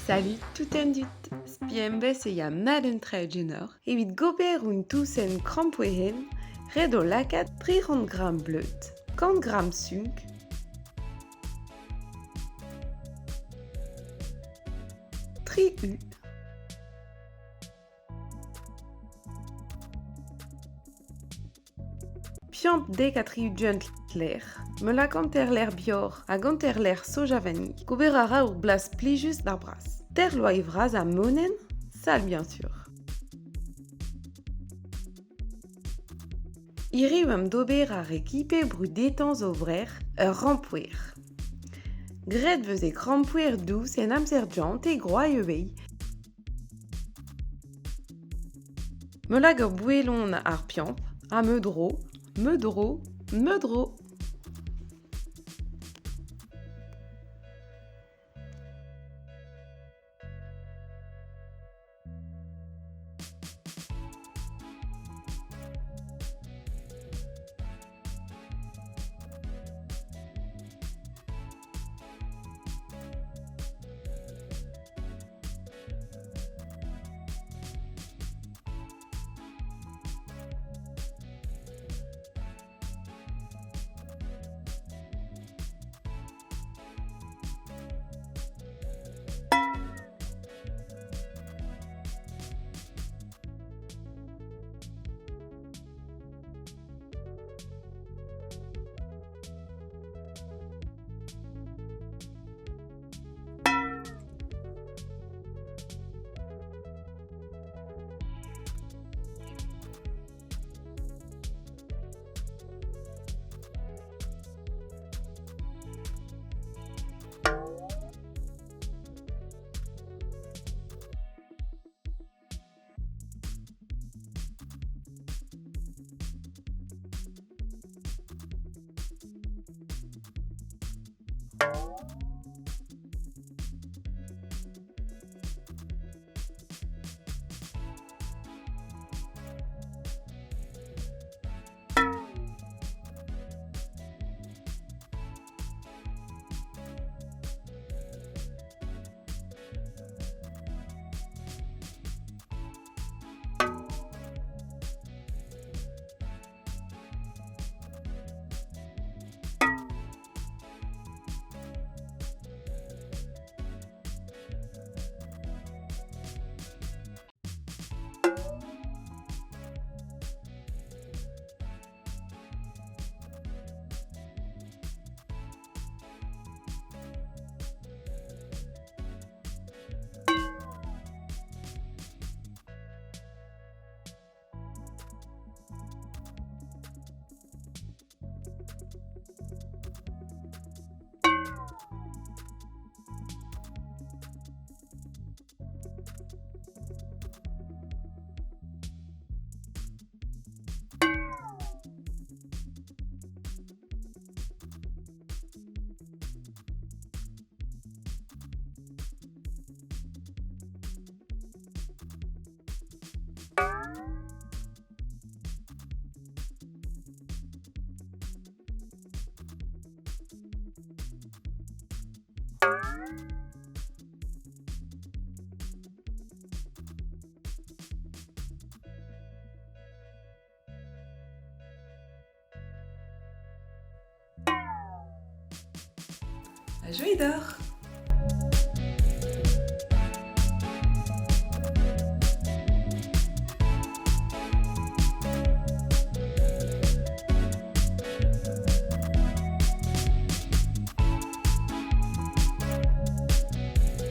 Salut tout en dut! Spiembes e maden tregener, evit gober un tousen krampouehen, red o lakaat 300 gram bleut, 100 gram sunk, 3 u, piamp dek a 3 ugen l'air, me la ganter l'air bior a ganter l'air soja vanille, gober a ra ur blas plijus d'ar bras. Ter loa vraz a monen, sal bien sûr. Iri am d'ober ar ekipe brudetan zo vrer ur rampouer. Gret veus e krampouer dous en amser jant e groa ivei. Me lag ur bouellon ar piamp, a meudro, meudro, meudro. A joie d'or!